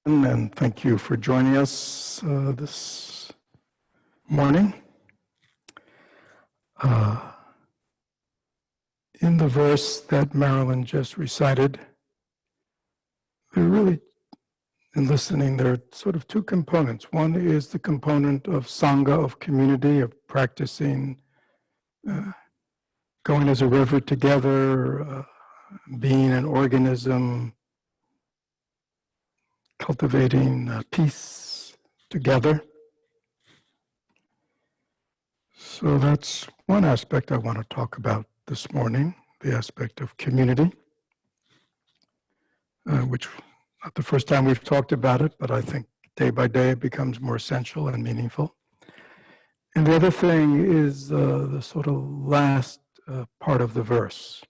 And thank you for joining us this morning. In the verse that Marilyn just recited, there really, in listening, there are sort of two components. One is the component of sangha, of community, of practicing, going as a river together, being an organism, cultivating peace together. So that's one aspect I want to talk about this morning, the aspect of community, which not the first time we've talked about it, but I think day by day it becomes more essential and meaningful. And the other thing is the sort of last part of the verse.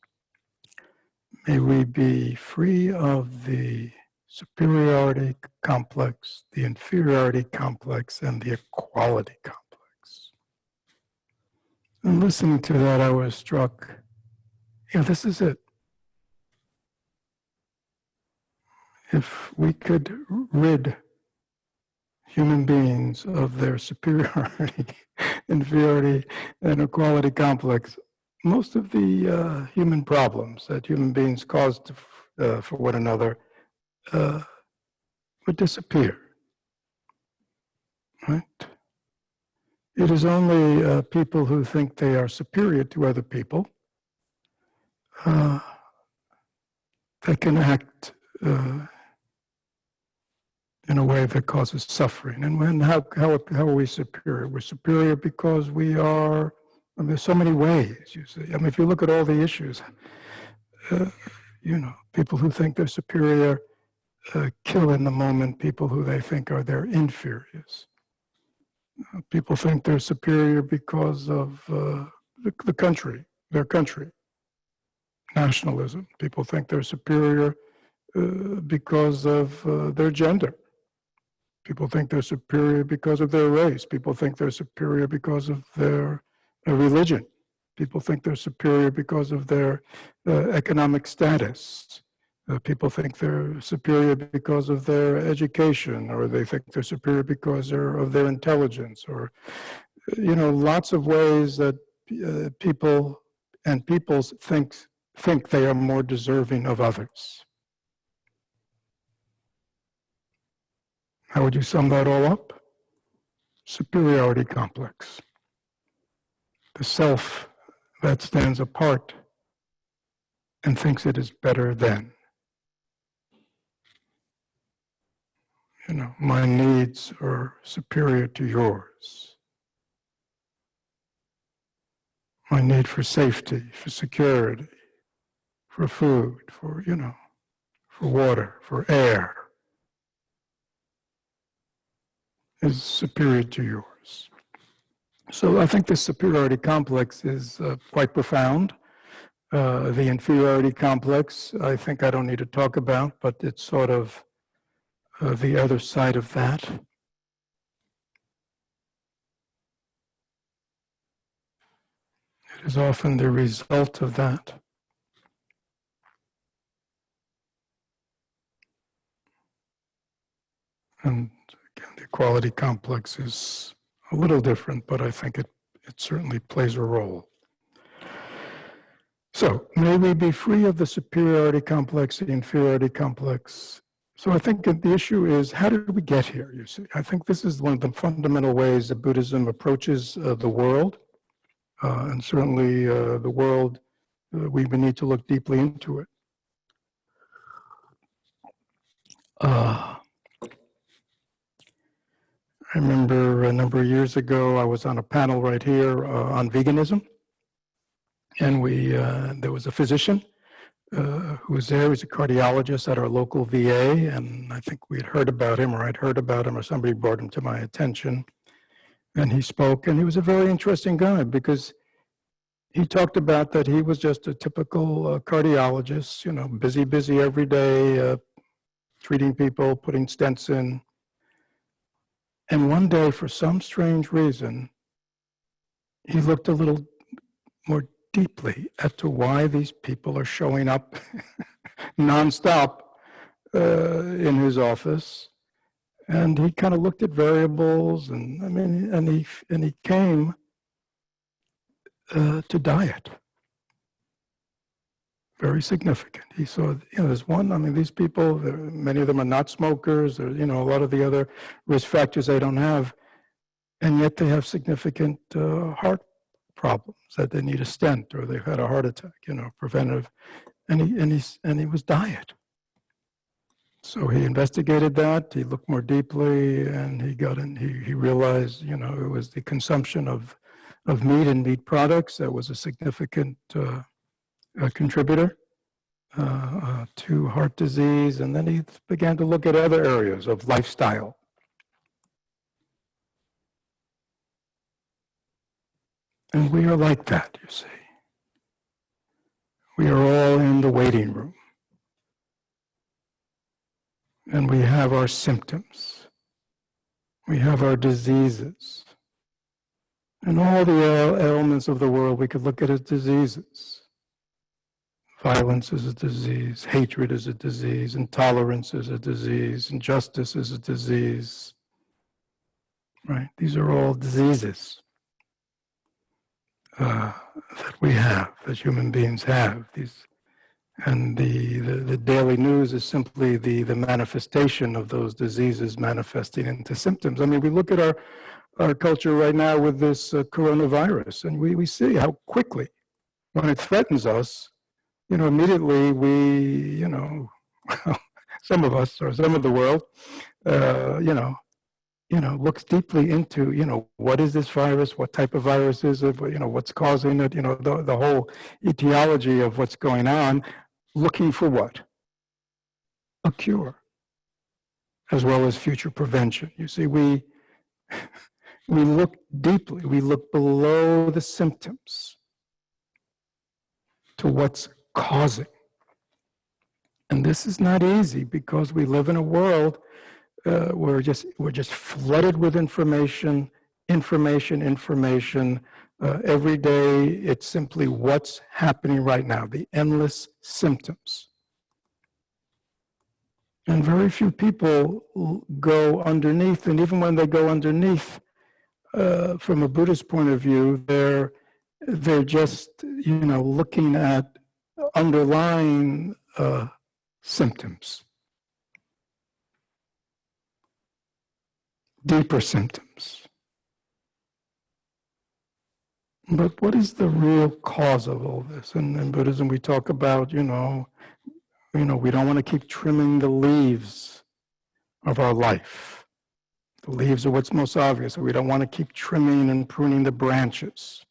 May we be free of the superiority complex, the inferiority complex, and the equality complex. And listening to that, I was struck, this is it. If we could rid human beings of their superiority, inferiority, and equality complex, most of the human problems that human beings cause for one another would disappear, right? It is only people who think they are superior to other people that can act in a way that causes suffering. And how are we superior? We're superior because we are, there's so many ways, you see. If you look at all the issues, people who think they're superior kill in the moment people who they think are their inferiors. People think they're superior because of the country, their country, nationalism. People think they're superior because of their gender. People think they're superior because of their race. People think they're superior because of their religion. People think they're superior because of their economic status. People think they're superior because of their education, or they think they're superior because of their intelligence, or, lots of ways that people and peoples think they are more deserving of others. How would you sum that all up? Superiority complex. The self that stands apart and thinks it is better than. My needs are superior to yours. My need for safety, for security, for food, for water, for air is superior to yours. So I think this superiority complex is quite profound. The inferiority complex, I think I don't need to talk about, but it's sort of the other side of that. It is often the result of that. And again, the equality complex is a little different, but I think it certainly plays a role. So, may we be free of the superiority complex, the inferiority complex. So I think the issue is, how did we get here, you see? I think this is one of the fundamental ways that Buddhism approaches the world. And certainly the world, we need to look deeply into it. I remember a number of years ago, I was on a panel right here on veganism. And there was a physician who was there. He was a cardiologist at our local VA, and I think we had heard about him, or I'd heard about him, or somebody brought him to my attention. And he spoke, and he was a very interesting guy because he talked about that he was just a typical cardiologist, busy every day, treating people, putting stents in. And one day, for some strange reason, he looked a little more deeply as to why these people are showing up nonstop in his office. And he kind of looked at variables, and he came to diet. Very significant. He saw, there's one, these people, many of them are not smokers, or, a lot of the other risk factors they don't have, and yet they have significant heart problems that they need a stent, or they've had a heart attack, preventative, and he was diet. So he investigated that, he looked more deeply, and he realized, it was the consumption of meat and meat products that was a significant contributor to heart disease. And then he began to look at other areas of lifestyle. And we are like that, you see. We are all in the waiting room. And we have our symptoms. We have our diseases. And all the ailments of the world we could look at as diseases. Violence is a disease, hatred is a disease, intolerance is a disease, injustice is a disease. Right? These are all diseases that we have, that human beings have. And the daily news is simply the manifestation of those diseases manifesting into symptoms. We look at our culture right now with this coronavirus, and we see how quickly, when it threatens us, immediately we, some of us, or some of the world, looks deeply into, what is this virus? What type of virus is it? What's causing it? The whole etiology of what's going on, looking for what? A cure, as well as future prevention. You see, we look deeply, we look below the symptoms to what's causing. And this is not easy, because we live in a world we're just flooded with information. Every day, it's simply what's happening right now, the endless symptoms. And very few people go underneath, and even when they go underneath, from a Buddhist point of view, they're just, looking at underlying symptoms. Deeper symptoms. But what is the real cause of all this? And in Buddhism, we talk about, we don't want to keep trimming the leaves of our life. The leaves are what's most obvious. We don't want to keep trimming and pruning the branches.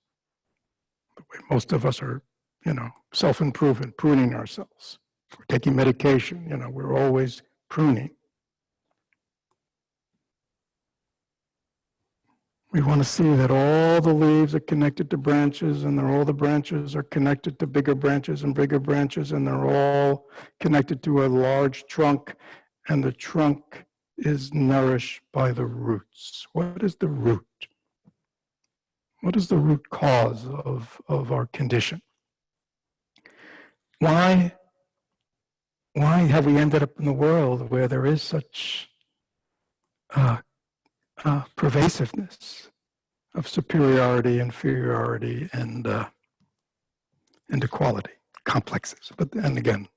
The way most of us are, self-improving, pruning ourselves. We're taking medication, we're always pruning. We want to see that all the leaves are connected to branches, and that all the branches are connected to bigger branches, and they're all connected to a large trunk, and the trunk is nourished by the roots. What is the root? What is the root cause of our condition? Why have we ended up in the world where there is such pervasiveness of superiority, inferiority, and equality complexes? And again,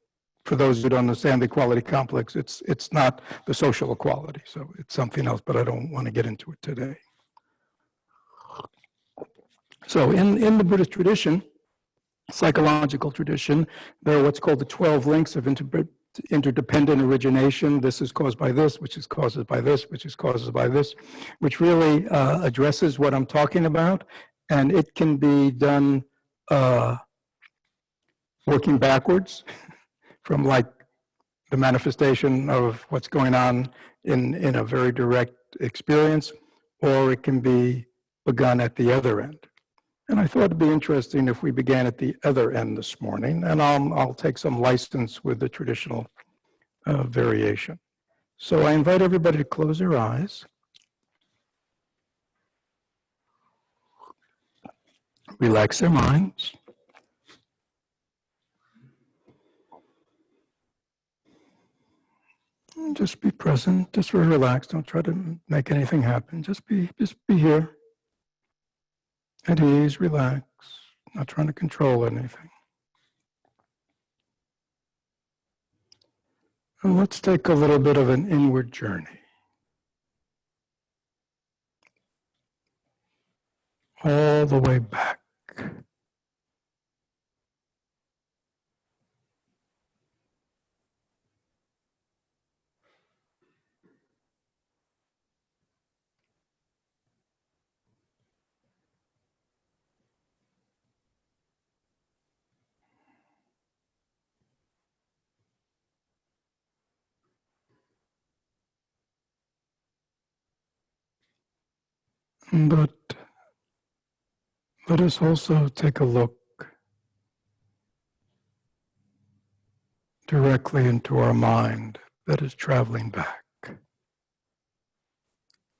for those who don't understand the equality complex, it's not the social equality, so it's something else, but I don't want to get into it today. So in the Buddhist tradition, psychological tradition, there are what's called the 12 links of interdependent origination. This is caused by this, which is caused by this, which is caused by this, which really addresses what I'm talking about. And it can be done working backwards from like the manifestation of what's going on in a very direct experience, or it can be begun at the other end. And I thought it'd be interesting if we began at the other end this morning, and I'll take some license with the traditional variation. So I invite everybody to close their eyes. Relax their minds. Just be present, just relax. Don't try to make anything happen. Just be here, at ease, relax, not trying to control anything. And let's take a little bit of an inward journey. All the way back. But let us also take a look directly into our mind that is traveling back.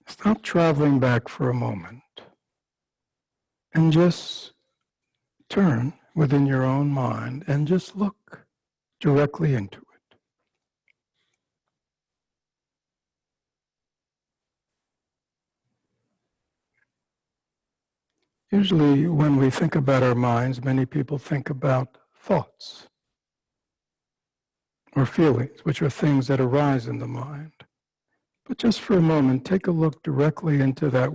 Stop traveling back for a moment and just turn within your own mind and just look directly into it. Usually when we think about our minds, many people think about thoughts or feelings, which are things that arise in the mind. But just for a moment, take a look directly into that,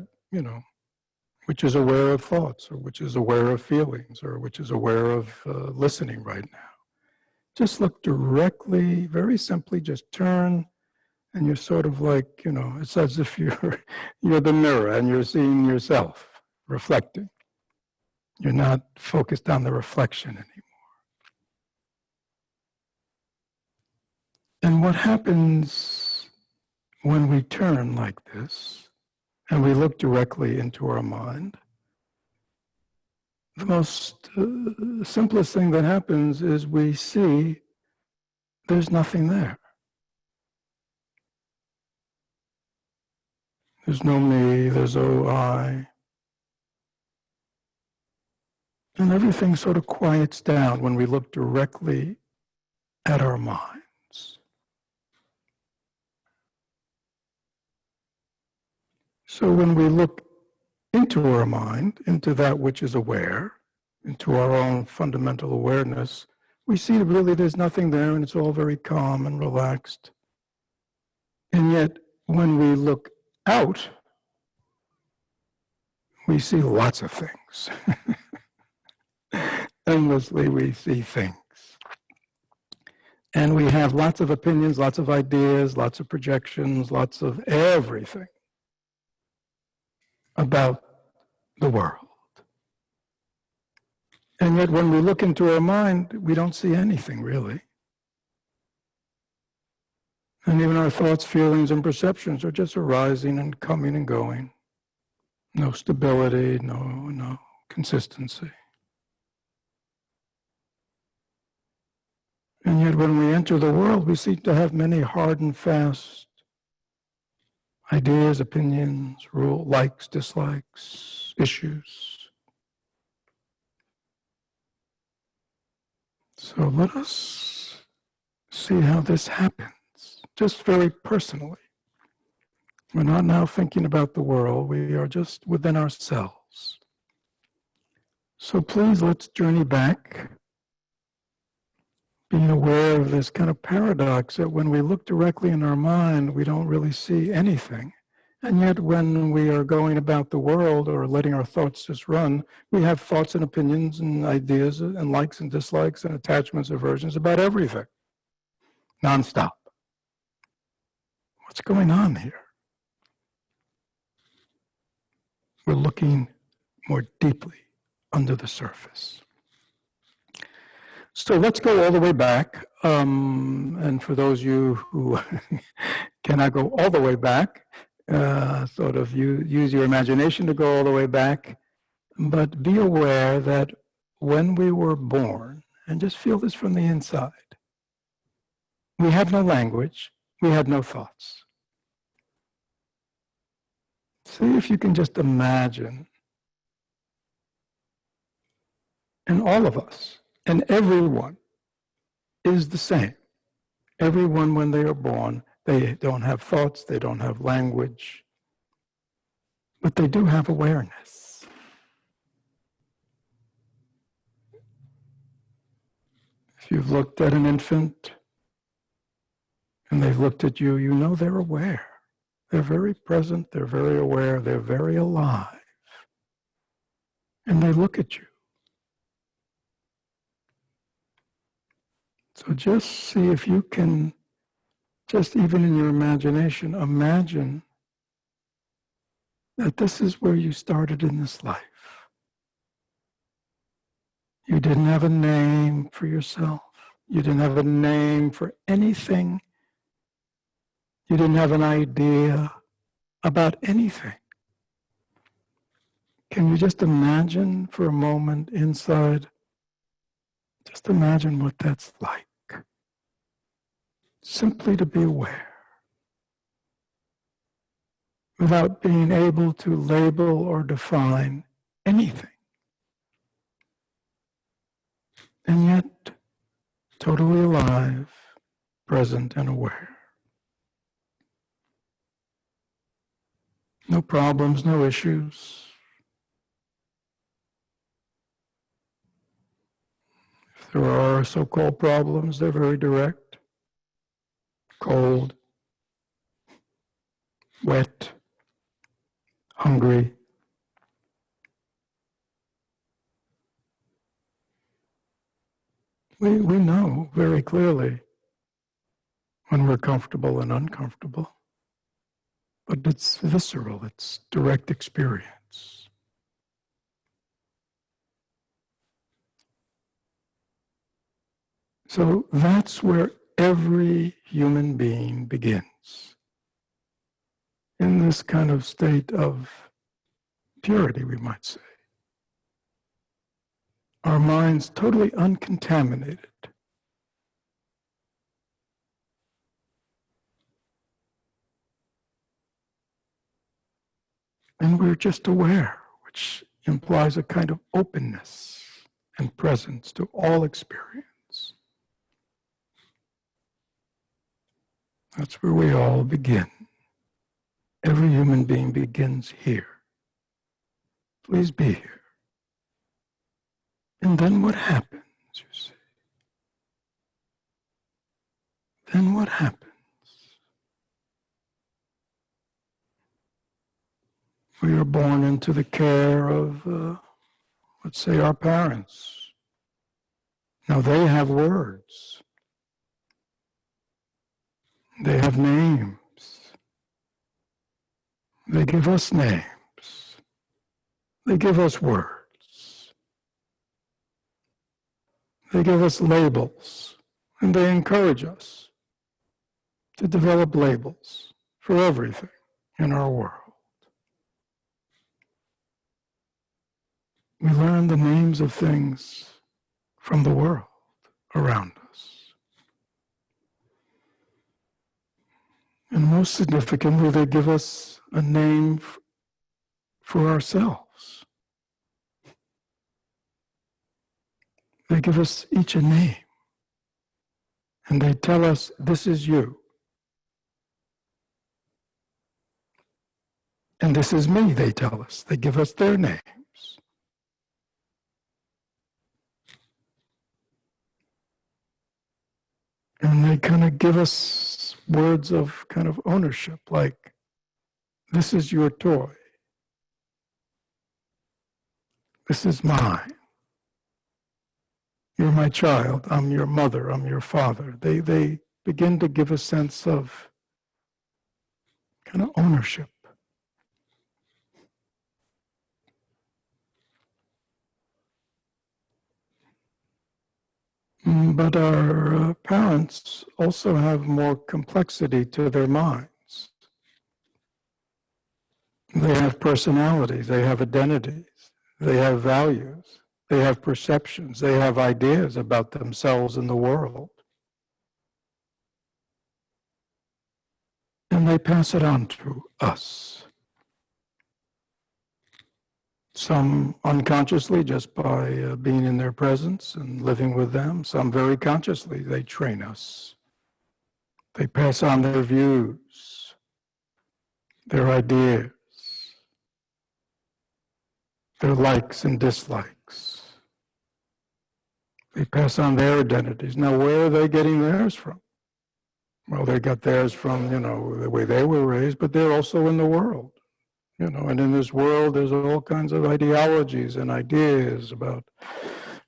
which is aware of thoughts, or which is aware of feelings, or which is aware of listening right now. Just look directly, very simply, just turn, and you're sort of like, it's as if you're the mirror and you're seeing yourself reflecting. You're not focused on the reflection anymore. And what happens when we turn like this and we look directly into our mind, the most simplest thing that happens is we see there's nothing there. There's no me, there's no I. And everything sort of quiets down when we look directly at our minds. So when we look into our mind, into that which is aware, into our own fundamental awareness, we see really there's nothing there and it's all very calm and relaxed. And yet, when we look out, we see lots of things. Endlessly we see things. And we have lots of opinions, lots of ideas, lots of projections, lots of everything about the world. And yet when we look into our mind, we don't see anything really. And even our thoughts, feelings, and perceptions are just arising and coming and going. No stability, no consistency. And yet when we enter the world, we seem to have many hard and fast ideas, opinions, likes, dislikes, issues. So let us see how this happens, just very personally. We're not now thinking about the world, we are just within ourselves. So please, let's journey back, being aware of this kind of paradox that when we look directly in our mind, we don't really see anything. And yet when we are going about the world or letting our thoughts just run, we have thoughts and opinions and ideas and likes and dislikes and attachments, aversions about everything, nonstop. What's going on here? We're looking more deeply under the surface. So let's go all the way back. And for those of you who cannot go all the way back, sort of use your imagination to go all the way back, but be aware that when we were born, and just feel this from the inside, we had no language, we had no thoughts. See if you can just imagine, and all of us, and everyone is the same. Everyone, when they are born, They don't have thoughts, they don't have language, but they do have awareness. If you've looked at an infant and they've looked at you, you know they're aware. They're very present, they're very aware, they're very alive. And they look at you. So just see if you can, just even in your imagination, imagine that this is where you started in this life. You didn't have a name for yourself. You didn't have a name for anything. You didn't have an idea about anything. Can you just imagine for a moment inside? Just imagine what that's like. Simply to be aware, without being able to label or define anything. And yet, totally alive, present, and aware. No problems, no issues. If there are so-called problems, they're very direct. Cold, wet, hungry. We know very clearly when we're comfortable and uncomfortable, but it's visceral, it's direct experience. So that's where every human being begins. In this kind of state of purity, we might say. Our minds totally uncontaminated. And we're just aware, which implies a kind of openness and presence to all experience. That's where we all begin. Every human being begins here. Please be here. And then what happens, you see? Then what happens? We are born into the care of, let's say, our parents. Now they have words. They have names. They give us names. They give us words. They give us labels, and they encourage us to develop labels for everything in our world. We learn the names of things from the world around us. And most significantly, they give us a name for ourselves. They give us each a name. And they tell us, this is you. And this is me, they tell us. They give us their names. And they kind of give us words of kind of ownership, like, this is your toy. This is mine. You're my child, I'm your mother, I'm your father. They begin to give a sense of kind of ownership. But our parents also have more complexity to their minds. They have personalities, they have identities, they have values. They have perceptions, they have ideas about themselves and the world. And they pass it on to us. Some unconsciously, just by being in their presence and living with them. Some very consciously, they train us They pass on their views, their ideas, their likes and dislikes. They pass on their identities. Now, where are they getting theirs from? Well, they got theirs from, the way they were raised, but they're also in the world. And in this world, there's all kinds of ideologies and ideas about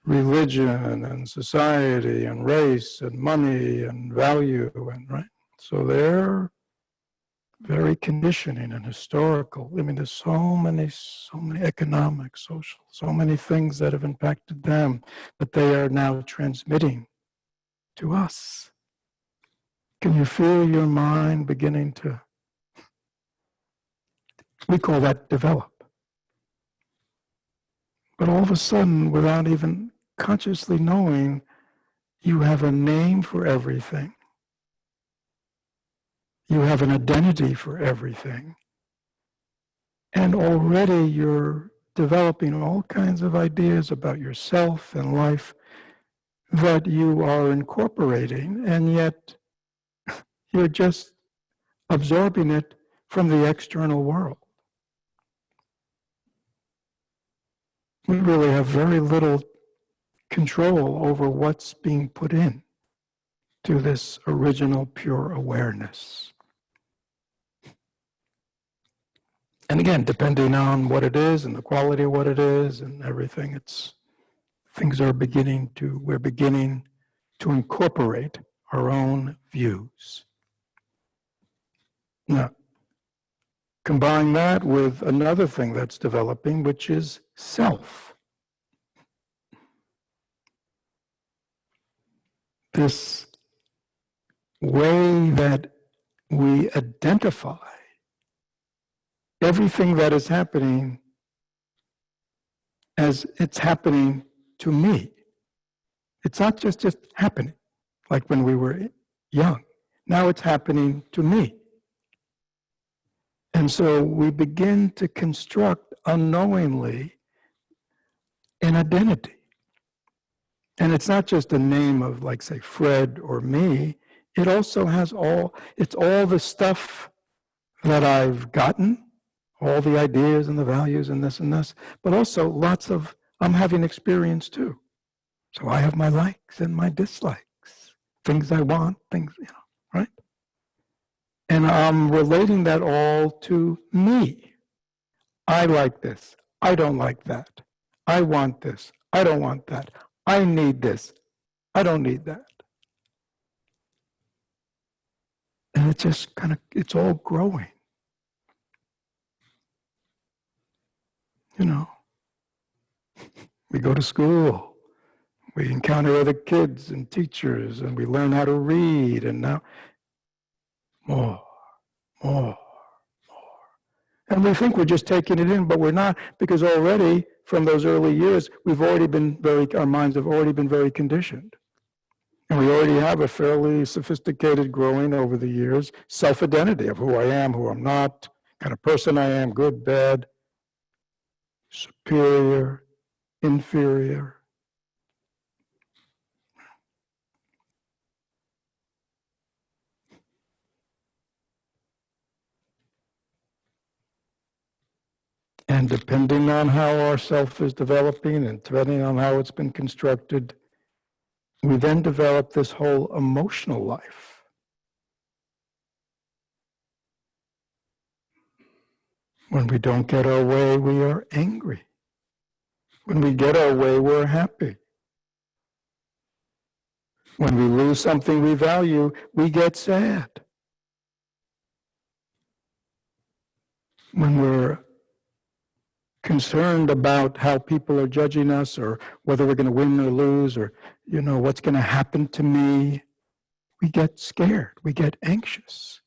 religion and society and race and money and value, and right. So they're very conditioning and historical. I mean, there's so many economic, social, so many things that have impacted them that they are now transmitting to us. Can you feel your mind beginning to, we call that develop. But all of a sudden, without even consciously knowing, you have a name for everything. You have an identity for everything. And already you're developing all kinds of ideas about yourself and life that you are incorporating, and yet you're just absorbing it from the external world. We really have very little control over what's being put in to this original pure awareness. And again, depending on what it is and the quality of what it is and everything, we're beginning to incorporate our own views. Now, combine that with another thing that's developing, which is self. This way that we identify everything that is happening as it's happening to me. It's not just happening, like when we were young. Now it's happening to me. And so we begin to construct unknowingly an identity. And it's not just a name of, like, say, Fred or me. It also has all the stuff that I've gotten, all the ideas and the values and this, but also lots of, I'm having experience too. So I have my likes and my dislikes, things I want, things, right? And I'm relating that all to me. I like this. I don't like that. I want this. I don't want that. I need this. I don't need that. And it just it's all growing. We go to school. We encounter other kids and teachers, and we learn how to read, and now more. And we think we're just taking it in, but we're not, because already from those early years, our minds have already been very conditioned. And we already have a fairly sophisticated, growing over the years, self-identity of who I am, who I'm not, kind of person I am, good, bad, superior, inferior. And depending on how our self is developing and depending on how it's been constructed, we then develop this whole emotional life. When we don't get our way, we are angry. When we get our way, we're happy. When we lose something we value, we get sad. When we're concerned about how people are judging us or whether we're going to win or lose or, what's going to happen to me, we get scared, we get anxious.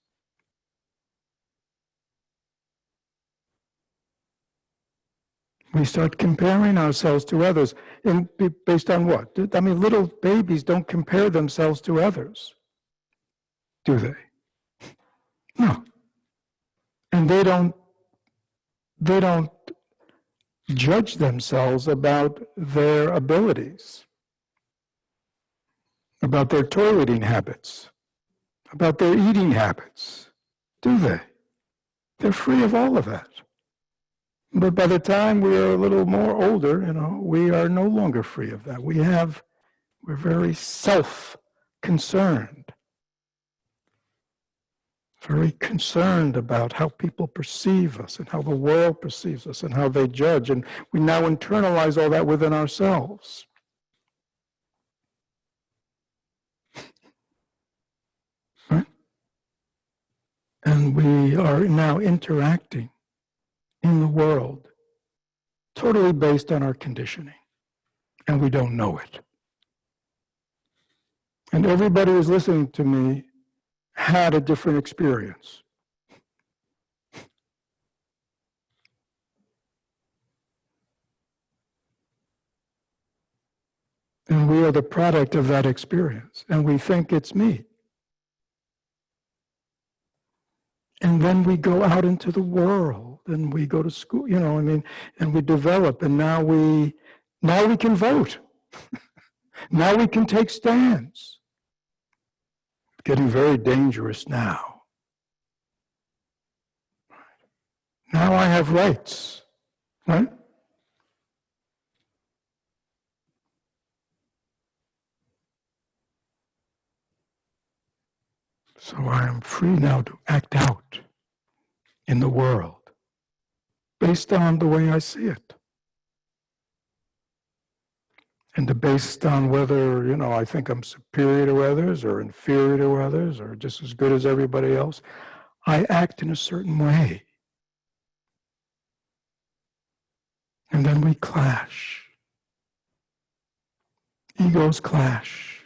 We start comparing ourselves to others. And based on what? I mean, little babies don't compare themselves to others, do they? No. And they don't judge themselves about their abilities, about their toileting habits, about their eating habits, do they? They're free of all of that. But by the time we are a little more older, we are no longer free of that. We're very self-concerned, very concerned about how people perceive us and how the world perceives us and how they judge. And we now internalize all that within ourselves. Right? And we are now interacting in the world totally based on our conditioning. And we don't know it. And everybody who's listening to me had a different experience. And we are the product of that experience. And we think it's me. And then we go out into the world and we go to school, and we develop, and now we can vote. Now we can take stands. It's getting very dangerous now. Now I have rights, right? So I am free now to act out in the world based on the way I see it. And based on whether, I think I'm superior to others or inferior to others or just as good as everybody else, I act in a certain way. And then we clash. Egos clash.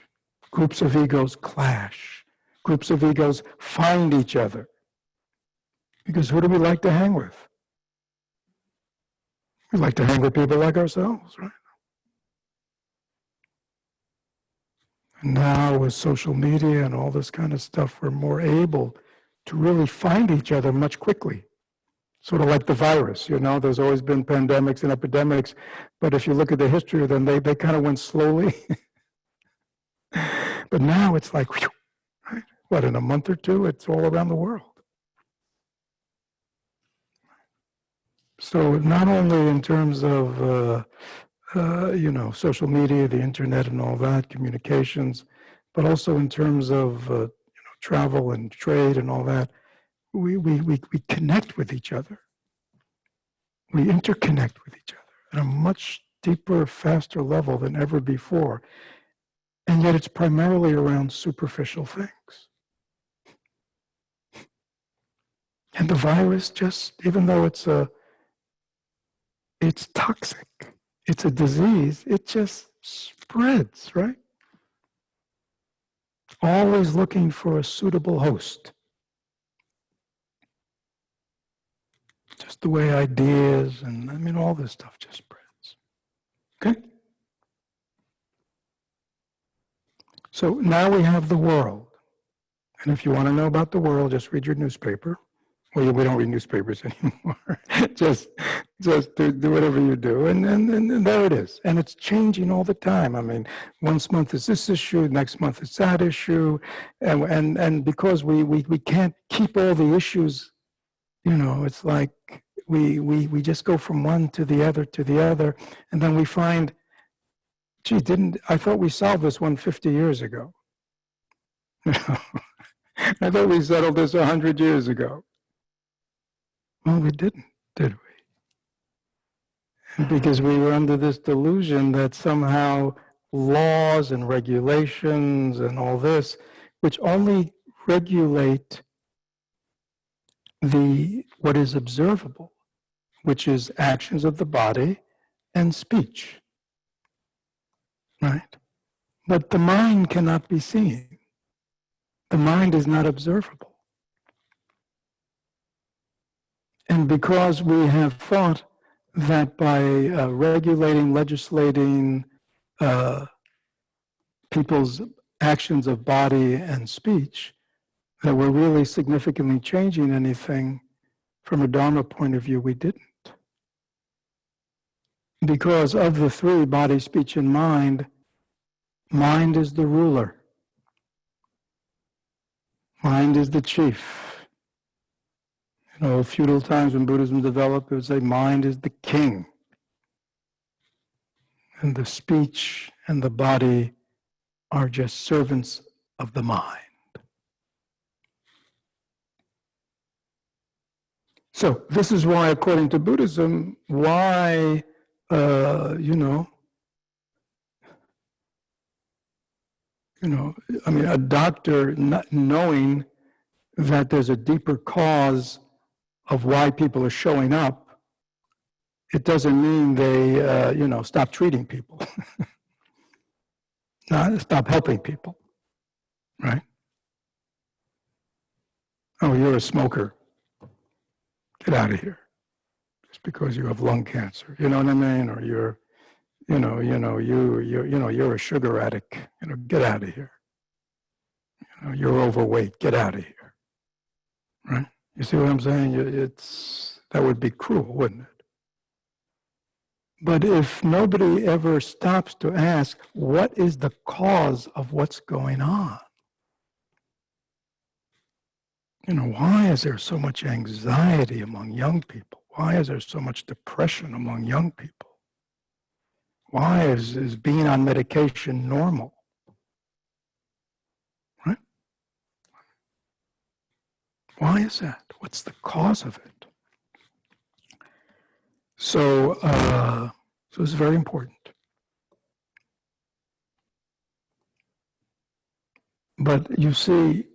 Groups of egos clash. Groups of egos find each other. Because who do we like to hang with? We like to hang with people like ourselves, right? And now with social media and all this kind of stuff, we're more able to really find each other much quickly. Sort of like the virus, there's always been pandemics and epidemics, but if you look at the history of them, they kind of went slowly. But now it's like, whew, right? What, in a month or two, it's all around the world. So not only in terms of, social media, the internet and all that, communications, but also in terms of, travel and trade and all that, we connect with each other. We interconnect with each other at a much deeper, faster level than ever before. And yet it's primarily around superficial things. And the virus just, even though it's toxic, it's a disease, it just spreads, right? Always looking for a suitable host. Just the way ideas and all this stuff just spreads. Okay? So now we have the world. And if you want to know about the world, just read your newspaper. Well, we don't read newspapers anymore. just do whatever you do. And there it is. And it's changing all the time. One month is this issue, next month is that issue. And because we can't keep all the issues, it's like we just go from one to the other, and then we find, gee, I thought we solved this one 50 years ago. I thought we settled this 100 years ago. Well, we didn't, did we? Because we were under this delusion that somehow laws and regulations and all this, which only regulate what is observable, which is actions of the body and speech, right? But the mind cannot be seen. The mind is not observable. And because we have thought that by regulating, legislating people's actions of body and speech, that we're really significantly changing anything from a Dharma point of view, we didn't. Because of the three, body, speech, and mind is the ruler. Mind is the chief. You know, feudal times when Buddhism developed, it would say mind is the king. And the speech and the body are just servants of the mind. So this is why, according to Buddhism, why, I mean, a doctor not knowing that there's a deeper cause of why people are showing up, it doesn't mean they, stop treating people, stop helping people, right? Oh, you're a smoker. Get out of here. Just because you have lung cancer, you know what I mean? Or you're a sugar addict. Get out of here. You're overweight. Get out of here. Right? You see what I'm saying? That would be cruel, wouldn't it? But if nobody ever stops to ask, what is the cause of what's going on? Why is there so much anxiety among young people? Why is there so much depression among young people? Why is being on medication normal? Right? Why is that? What's the cause of it? So it's very important. But you see,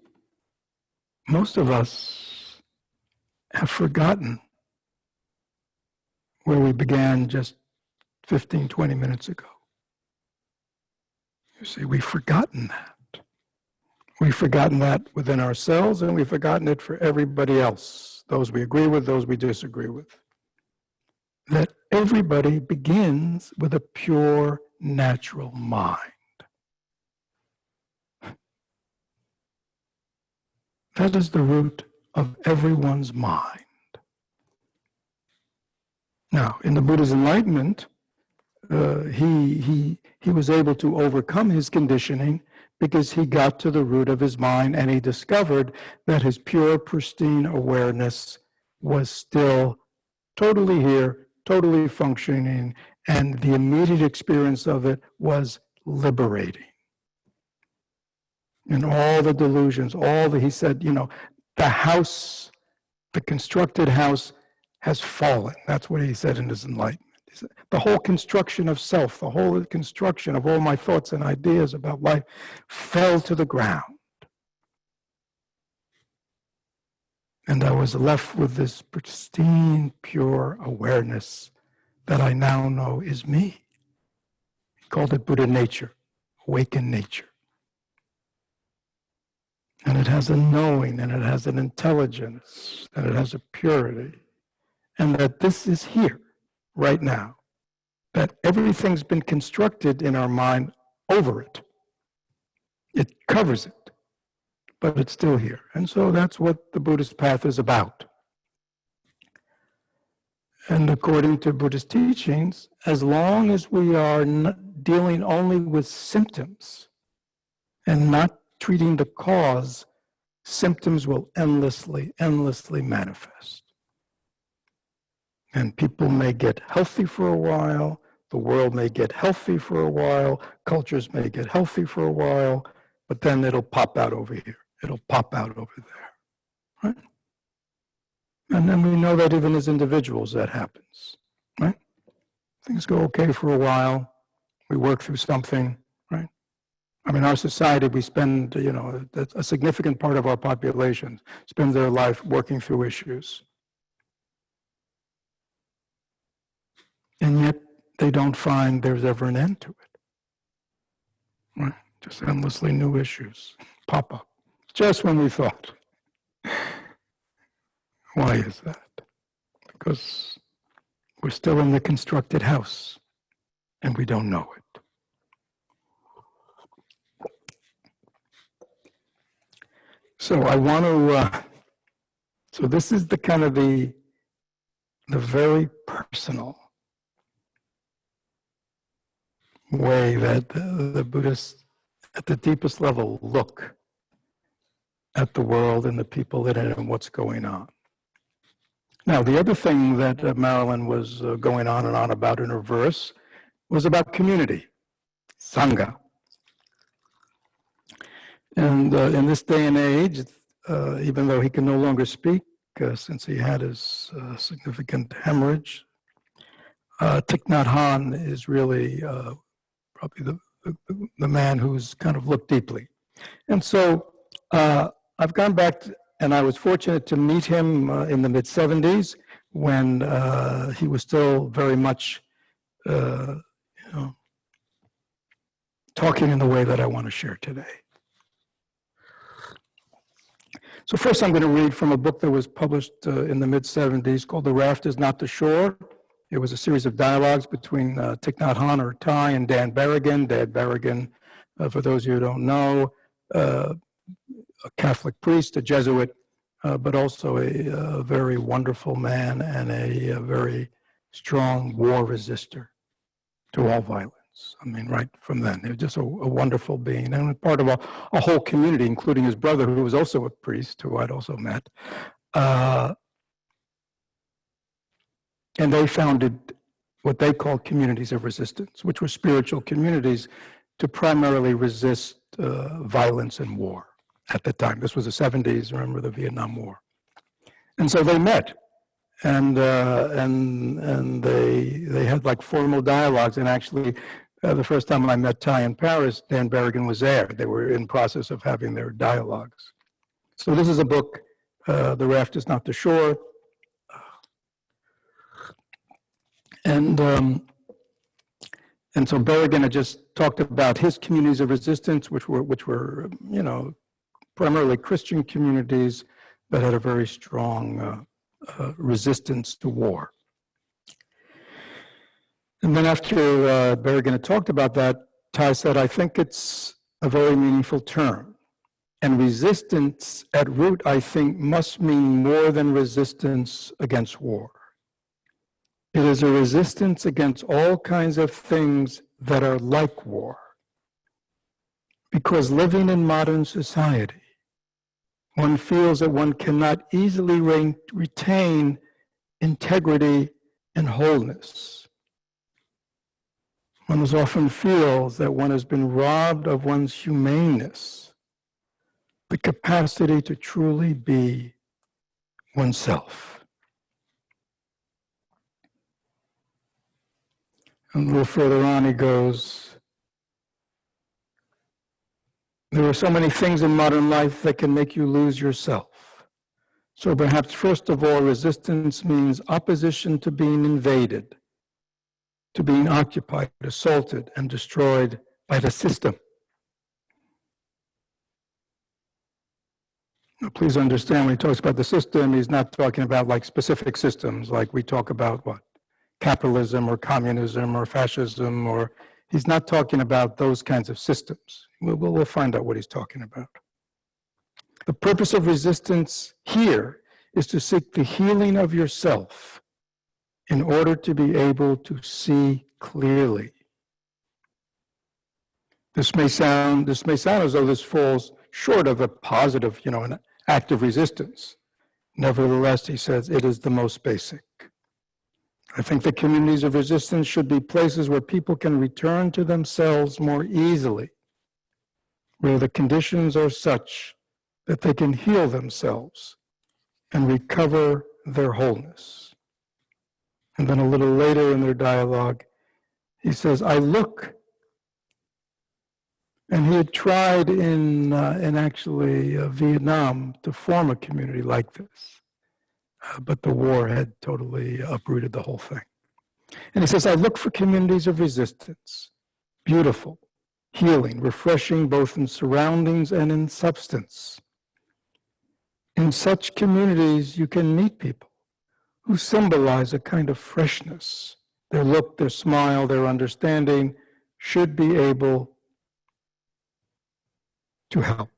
most of us have forgotten where we began just 15, 20 minutes ago. You see, we've forgotten that. We've forgotten that within ourselves, and we've forgotten it for everybody else, those we agree with, those we disagree with. That everybody begins with a pure, natural mind. That is the root of everyone's mind. Now, in the Buddha's enlightenment, he was able to overcome his conditioning because he got to the root of his mind and he discovered that his pure, pristine awareness was still totally here, totally functioning, and the immediate experience of it was liberating. And all the delusions, he said, the house, the constructed house has fallen. That's what he said in his enlightenment. He said, the whole construction of self, the whole construction of all my thoughts and ideas about life fell to the ground. And I was left with this pristine, pure awareness that I now know is me. He called it Buddha nature, awakened nature. And it has a knowing, and it has an intelligence, and it has a purity. And that this is here, right now. That everything's been constructed in our mind over it. It covers it, but it's still here. And so that's what the Buddhist path is about. And according to Buddhist teachings, as long as we are dealing only with symptoms and not treating the cause, symptoms will endlessly manifest. And people may get healthy for a while, the world may get healthy for a while, cultures may get healthy for a while, but then it'll pop out over here. It'll pop out over there, right? And then we know that even as individuals that happens, right? Things go okay for a while, we work through something, right? I mean, our society, we spend, a significant part of our population spends their life working through issues. And yet, they don't find there's ever an end to it. Right? Just endlessly new issues pop up. Just when we thought. Why is that? Because we're still in the constructed house, and we don't know it. So I want to, so this is the kind of the very personal way that the Buddhists at the deepest level look at the world and the people in it and what's going on. Now, the other thing that Marilyn was going on and on about in her verse was about community, sangha. And in this day and age, even though he can no longer speak since he had his significant hemorrhage, Thich Nhat Hanh is really probably the man who's kind of looked deeply. And so I've gone back and I was fortunate to meet him in the mid-70s when he was still very much talking in the way that I want to share today. So first I'm going to read from a book that was published in the mid-70s called The Raft is Not the Shore. It was a series of dialogues between Thich Nhat Hanh, or Thai, and Dan Berrigan. Dan Berrigan, for those of you who don't know, a Catholic priest, a Jesuit, but also a very wonderful man and a very strong war resistor to all violence. I mean, right from then, he was just a wonderful being and part of a whole community, including his brother, who was also a priest, who I'd also met. And they founded what they called communities of resistance, which were spiritual communities to primarily resist violence and war at the time. This was the 70s, remember the Vietnam War. And so they met, and they had like formal dialogues. And actually, the first time I met Thai in Paris, Dan Berrigan was there. They were in process of having their dialogues. So this is a book, The Raft is Not the Shore. And so Berrigan had just talked about his communities of resistance, which were primarily Christian communities that had a very strong resistance to war. And then after Berrigan had talked about that, Thai said, I think it's a very meaningful term. And resistance at root, I think, must mean more than resistance against war. It is a resistance against all kinds of things that are like war. Because living in modern society, one feels that one cannot easily retain integrity and wholeness. One often feels that one has been robbed of one's humaneness, the capacity to truly be oneself. And a little further on he goes, there are so many things in modern life that can make you lose yourself. So perhaps first of all, resistance means opposition to being invaded, to being occupied, assaulted, and destroyed by the system. Now, please understand, when he talks about the system, he's not talking about like specific systems, like we talk about what? Capitalism or communism or fascism, or he's not talking about those kinds of systems. We'll find out what he's talking about. The purpose of resistance here is to seek the healing of yourself in order to be able to see clearly. This may sound as though this falls short of a positive, an act of resistance. Nevertheless, he says, it is the most basic. I think the communities of resistance should be places where people can return to themselves more easily, where the conditions are such that they can heal themselves and recover their wholeness. And then a little later in their dialogue, he says, I look, and he had tried in actually Vietnam to form a community like this. But the war had totally uprooted the whole thing. And he says, I look for communities of resistance, beautiful, healing, refreshing both in surroundings and in substance. In such communities, you can meet people who symbolize a kind of freshness. Their look, their smile, their understanding should be able to help.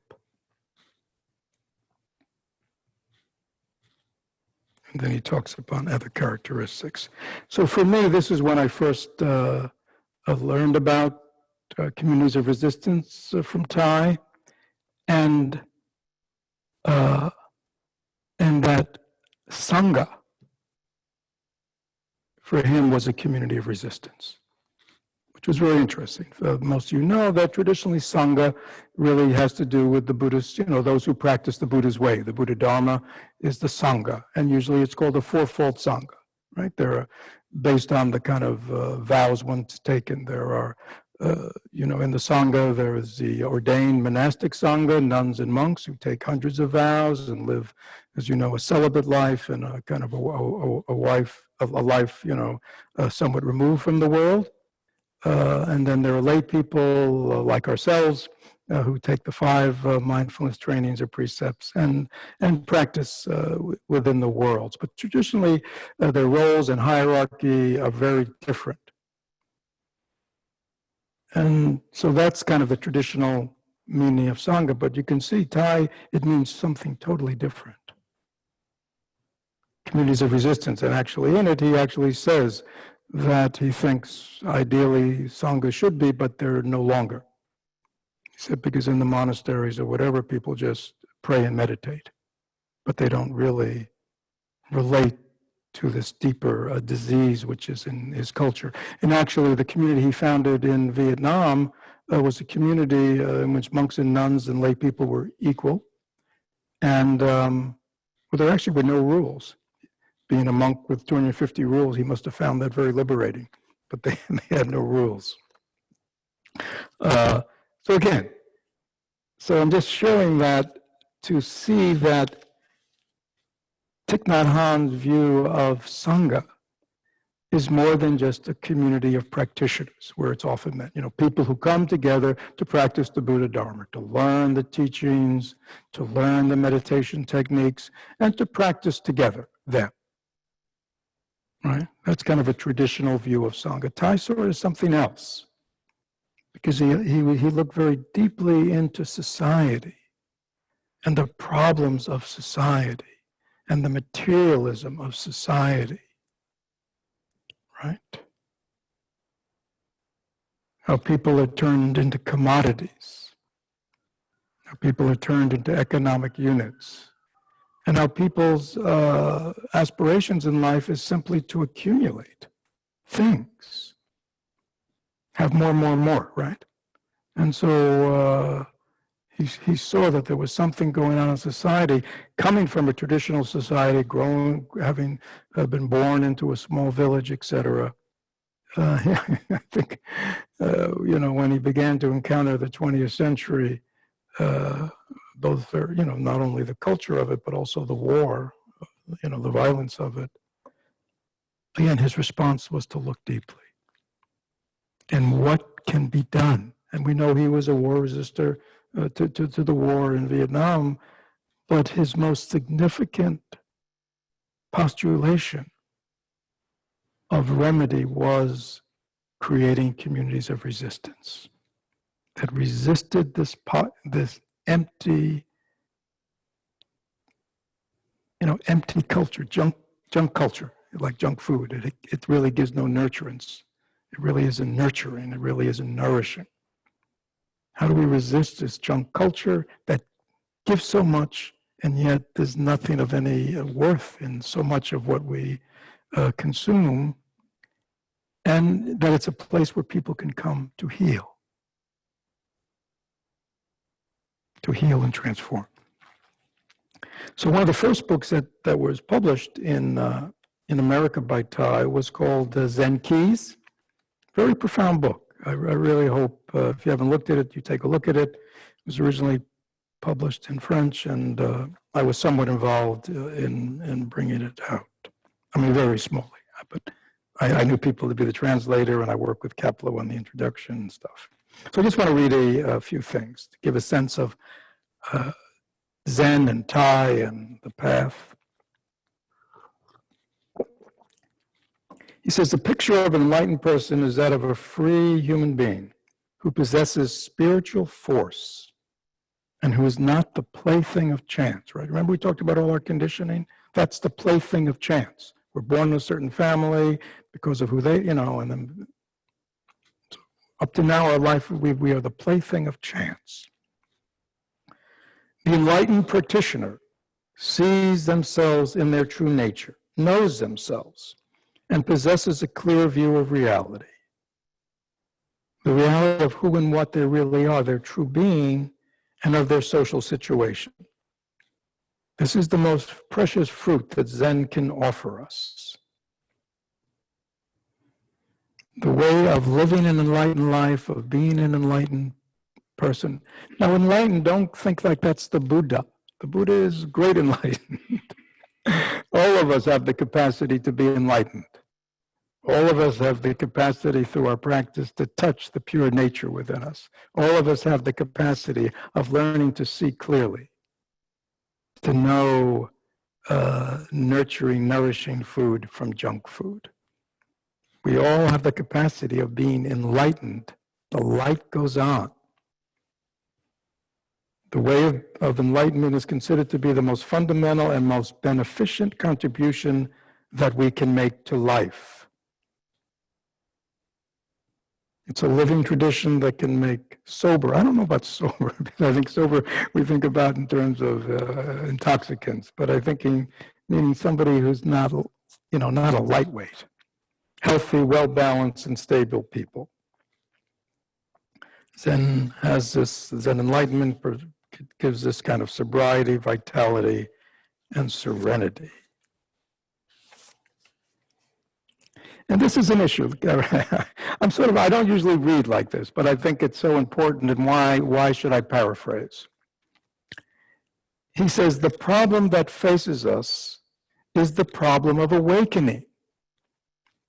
And then he talks upon other characteristics. So for me, this is when I first learned about communities of resistance from Thai. And And that sangha, for him, was a community of resistance, which was very interesting. Most of you know that traditionally sangha really has to do with the Buddhist, those who practice the Buddha's way. The Buddha Dharma is the sangha, and usually it's called the fourfold sangha, right? They're based on the kind of vows one's taken. There are, in the sangha, there is the ordained monastic sangha, nuns and monks who take hundreds of vows and live, as you know, a celibate life and a kind of a life, somewhat removed from the world. And then there are lay people like ourselves who take the 5 mindfulness trainings or precepts and practice within the worlds. But traditionally, their roles and hierarchy are very different. And so that's kind of the traditional meaning of sangha. But you can see Thai, it means something totally different. Communities of resistance. And actually in it, he actually says that he thinks ideally sangha should be, but they're no longer. He said because in the monasteries or whatever, people just pray and meditate, but they don't really relate to this deeper disease which is in his culture. And actually the community he founded in Vietnam was a community in which monks and nuns and lay people were equal. And there actually were no rules. Being a monk with 250 rules, he must have found that very liberating, but they had no rules. So I'm just showing that to see that Thich Nhat Hanh's view of sangha is more than just a community of practitioners, where it's often meant, people who come together to practice the Buddha Dharma, to learn the teachings, to learn the meditation techniques, and to practice together them. Right? That's kind of a traditional view of sangha. Thai sort is something else, because he looked very deeply into society and the problems of society and the materialism of society, right? How people are turned into commodities, how people are turned into economic units, and how people's aspirations in life is simply to accumulate things, have more, right? And so he saw that there was something going on in society, coming from a traditional society, having been born into a small village, etc. I think, when he began to encounter the 20th century, both, not only the culture of it, but also the war, the violence of it. Again, his response was to look deeply. And what can be done? And we know he was a war resistor to the war in Vietnam, but his most significant postulation of remedy was creating communities of resistance that resisted this empty, empty culture, junk culture, like junk food. It really gives no nurturance. It really isn't nurturing. It really isn't nourishing. How do we resist this junk culture that gives so much, and yet there's nothing of any worth in so much of what we consume, and that it's a place where people can come to heal and transform. So one of the first books that was published in America by Thai was called Zen Keys. Very profound book. I really hope if you haven't looked at it, you take a look at it. It was originally published in French, and I was somewhat involved in bringing it out. I mean, very smallly, but I knew people to be the translator, and I worked with Kepler on the introduction and stuff. So I just want to read a few things to give a sense of Zen and Thai and the path. He says, the picture of an enlightened person is that of a free human being who possesses spiritual force and who is not the plaything of chance, right? Remember we talked about all our conditioning? That's the plaything of chance. We're born in a certain family because of who they, and then up to now our life, we are the plaything of chance. The enlightened practitioner sees themselves in their true nature, knows themselves, and possesses a clear view of reality. The reality of who and what they really are, their true being, and of their social situation. This is the most precious fruit that Zen can offer us. The way of living an enlightened life, of being an enlightened person. Now, enlightened, don't think like that's the Buddha. The Buddha is great enlightened. All of us have the capacity to be enlightened. All of us have the capacity through our practice to touch the pure nature within us. All of us have the capacity of learning to see clearly, to know nurturing, nourishing food from junk food. We all have the capacity of being enlightened. The light goes on. The way of enlightenment is considered to be the most fundamental and most beneficent contribution that we can make to life. It's a living tradition that can make sober. I don't know about sober, because I think sober we think about in terms of intoxicants, but I think meaning somebody who's not, not a lightweight, healthy, well-balanced, and stable people. Zen has this, Zen enlightenment gives this kind of sobriety, vitality, and serenity. And this is an issue. I don't usually read like this, but I think it's so important, and why should I paraphrase? He says, the problem that faces us is the problem of awakening.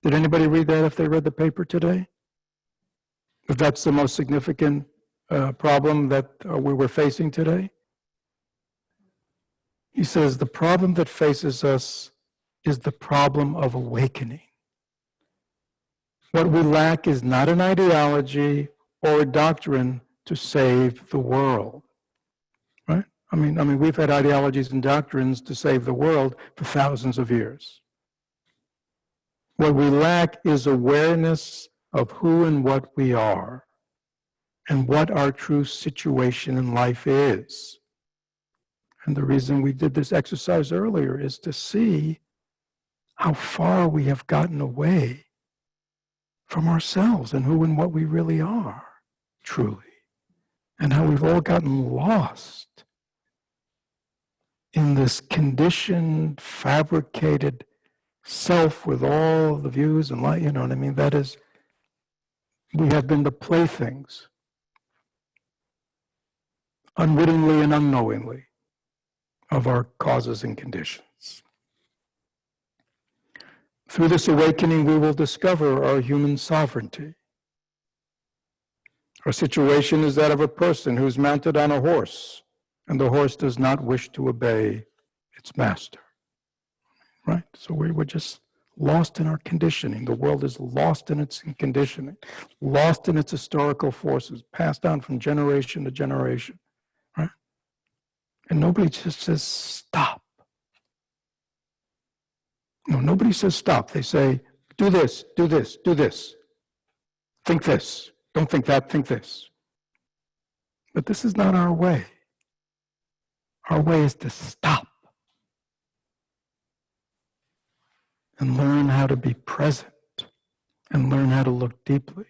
Did anybody read that if they read the paper today? If that's the most significant problem that we were facing today? He says, the problem that faces us is the problem of awakening. What we lack is not an ideology or a doctrine to save the world, right? I mean, we've had ideologies and doctrines to save the world for thousands of years. What we lack is awareness of who and what we are and what our true situation in life is. And the reason we did this exercise earlier is to see how far we have gotten away from ourselves and who and what we really are, truly. And how we've all gotten lost in this conditioned, fabricated self with all the views and light, you know what I mean? That is, we have been the playthings, unwittingly and unknowingly, of our causes and conditions. Through this awakening, we will discover our human sovereignty. Our situation is that of a person who's mounted on a horse, and the horse does not wish to obey its master. Right? So we're just lost in our conditioning. The world is lost in its conditioning, lost in its historical forces, passed down from generation to generation. Right? And nobody just says, stop. No, nobody says stop. They say, do this, do this, do this. Think this. Don't think that, think this. But this is not our way. Our way is to stop and learn how to be present and learn how to look deeply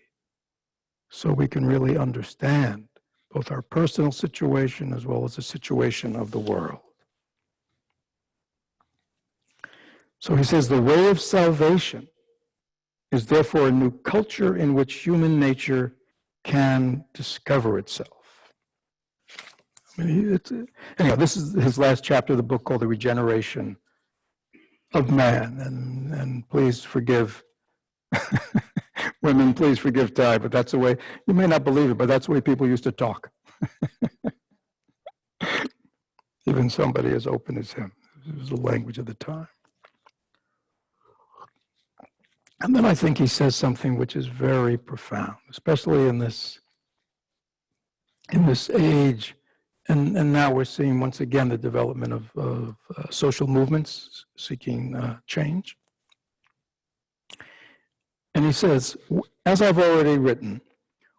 so we can really understand both our personal situation as well as the situation of the world. So he says the way of salvation is therefore a new culture in which human nature can discover itself. I mean, anyhow, this is his last chapter of the book called The Regeneration of Man. And please forgive women, please forgive Ty, but that's the way, you may not believe it, but that's the way people used to talk. Even somebody as open as him. It was the language of the time. And then I think he says something which is very profound, especially in this age. And now we're seeing once again the development of social movements seeking change. And he says, as I've already written,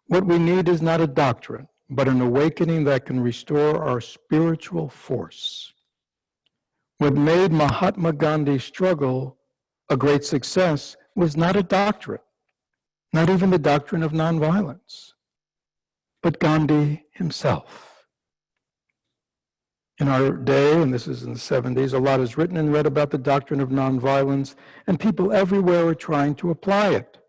what we need is not a doctrine, but an awakening that can restore our spiritual force. What made Mahatma Gandhi's struggle a great success was not a doctrine, not even the doctrine of nonviolence, but Gandhi himself. In our day, and this is in the 70s, a lot is written and read about the doctrine of nonviolence, and people everywhere are trying to apply it.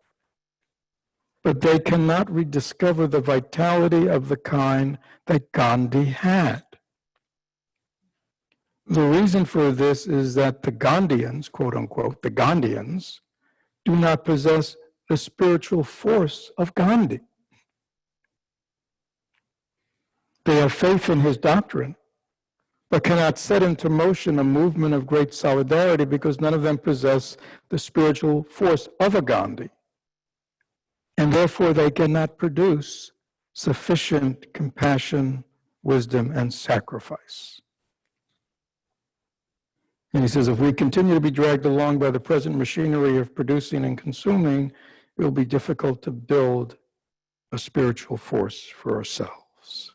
But they cannot rediscover the vitality of the kind that Gandhi had. The reason for this is that the Gandhians, quote unquote, the Gandhians, do not possess the spiritual force of Gandhi. They have faith in his doctrine, but cannot set into motion a movement of great solidarity because none of them possess the spiritual force of a Gandhi. And therefore they cannot produce sufficient compassion, wisdom, and sacrifice. And he says, if we continue to be dragged along by the present machinery of producing and consuming, it will be difficult to build a spiritual force for ourselves.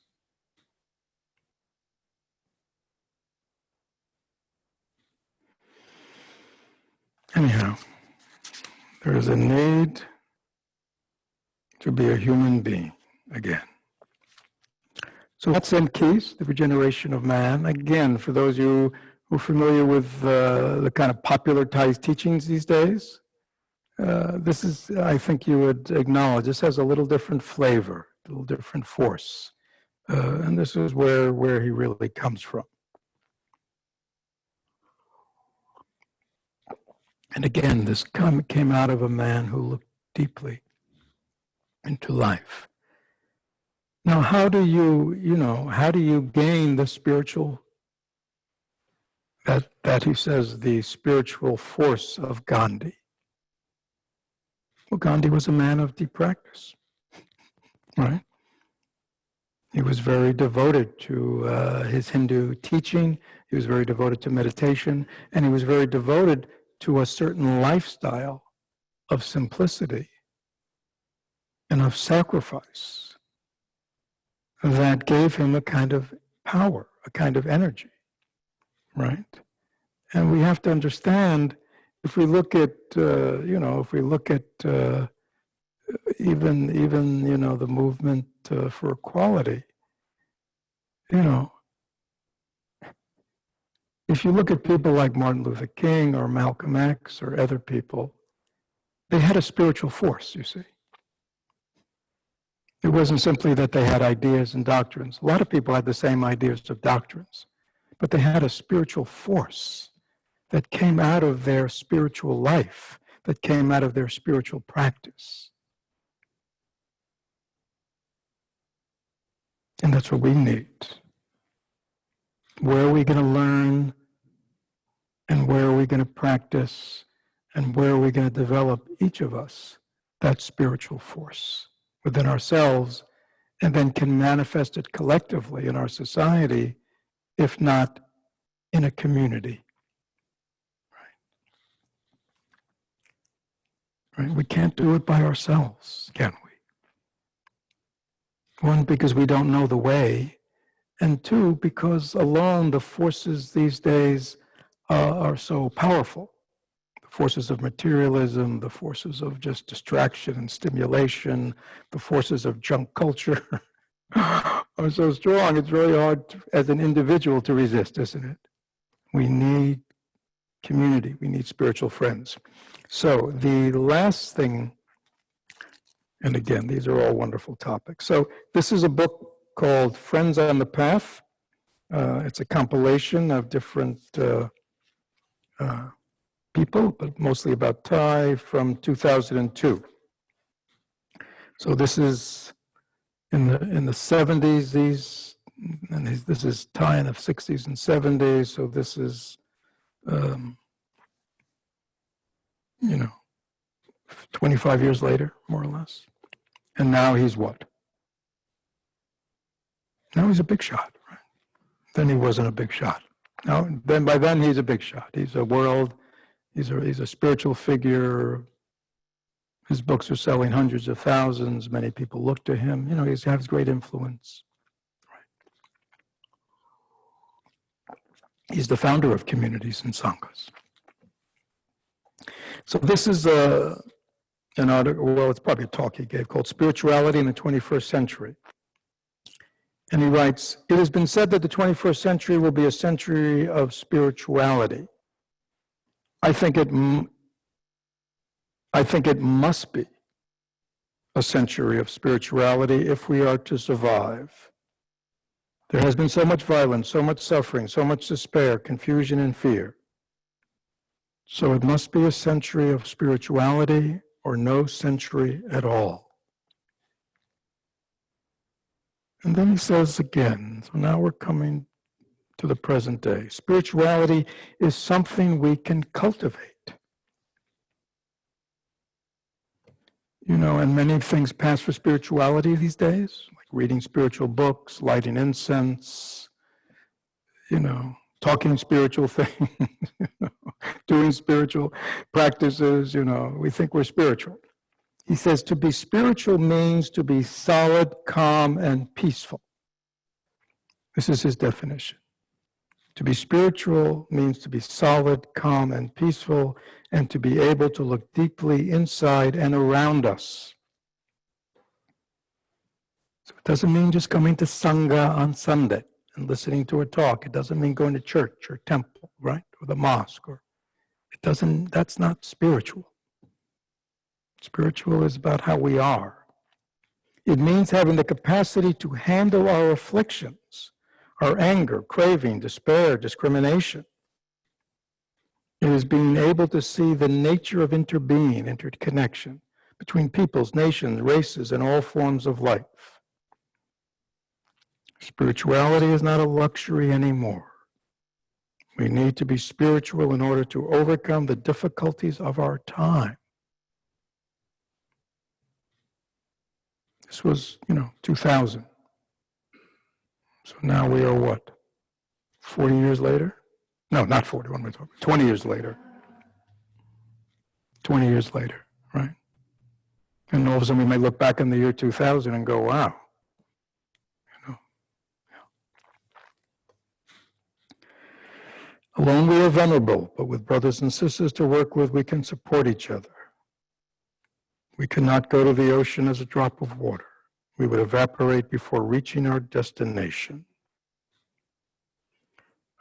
Anyhow, there is a need to be a human being again. So that's Zen Keys, the Regeneration of Man. Again, for those of you who are familiar with the kind of popularized teachings these days, this is, I think you would acknowledge, this has a little different flavor, a little different force. And this is where he really comes from. And again, this came out of a man who looked deeply into life. Now, how do you gain the spiritual, that he says, the spiritual force of Gandhi? Well, Gandhi was a man of deep practice, right? He was very devoted to his Hindu teaching. He was very devoted to meditation, and he was very devoted to a certain lifestyle of simplicity and of sacrifice that gave him a kind of power, a kind of energy, right? And we have to understand, if we look at, even the movement for equality, if you look at people like Martin Luther King or Malcolm X or other people, they had a spiritual force, you see. It wasn't simply that they had ideas and doctrines. A lot of people had the same ideas of doctrines, but they had a spiritual force that came out of their spiritual life, that came out of their spiritual practice. And that's what we need. Where are we going to learn? And where are we going to practice? And where are we going to develop, each of us, that spiritual force within ourselves, and then can manifest it collectively in our society, if not in a community? Right? We can't do it by ourselves, can we? One, because we don't know the way, and two, because alone the forces these days are so powerful. The forces of materialism, the forces of just distraction and stimulation, the forces of junk culture are so strong, it's really hard as an individual to resist, isn't it? We need community, we need spiritual friends. So the last thing, and again, these are all wonderful topics. So this is a book called Friends on the Path. It's a compilation of different people, but mostly about Thai, from 2002. So this is in the 70s. This is Thai in the 60s and 70s. So this is 25 years later, more or less. And now he's what? Now he's a big shot, right? Then he wasn't a big shot. Now, by then he's a big shot. He's a spiritual figure. His books are selling hundreds of thousands. Many people look to him. He has great influence. He's the founder of communities and sanghas. So this is an article, well, it's probably a talk he gave called Spirituality in the 21st Century. And he writes, "It has been said that the 21st century will be a century of spirituality. I think it must be a century of spirituality if we are to survive. There has been so much violence, so much suffering, so much despair, confusion, and fear. So it must be a century of spirituality or no century at all." And then he says again, so now we're coming to the present day. Spirituality is something we can cultivate. You know, and many things pass for spirituality these days, like reading spiritual books, lighting incense, you know, talking spiritual things, you know, doing spiritual practices, you know, we think we're spiritual. He says to be spiritual means to be solid, calm, and peaceful. This is his definition. To be spiritual means to be solid, calm, and peaceful, and to be able to look deeply inside and around us. So it doesn't mean just coming to sangha on Sunday and listening to a talk. It doesn't mean going to church or temple, right? Or the mosque. Or it doesn't, that's not spiritual. Spiritual is about how we are. It means having the capacity to handle our afflictions, our anger, craving, despair, discrimination. It is being able to see the nature of interbeing, interconnection between peoples, nations, races, and all forms of life. Spirituality is not a luxury anymore. We need to be spiritual in order to overcome the difficulties of our time. This was, 2000. So now we are what? 40 years later? No, not 40, what am I talking about? 20 years later. 20 years later, right? And all of a sudden we may look back in the year 2000 and go, wow. Alone we are vulnerable, but with brothers and sisters to work with, we can support each other. We cannot go to the ocean as a drop of water. We would evaporate before reaching our destination.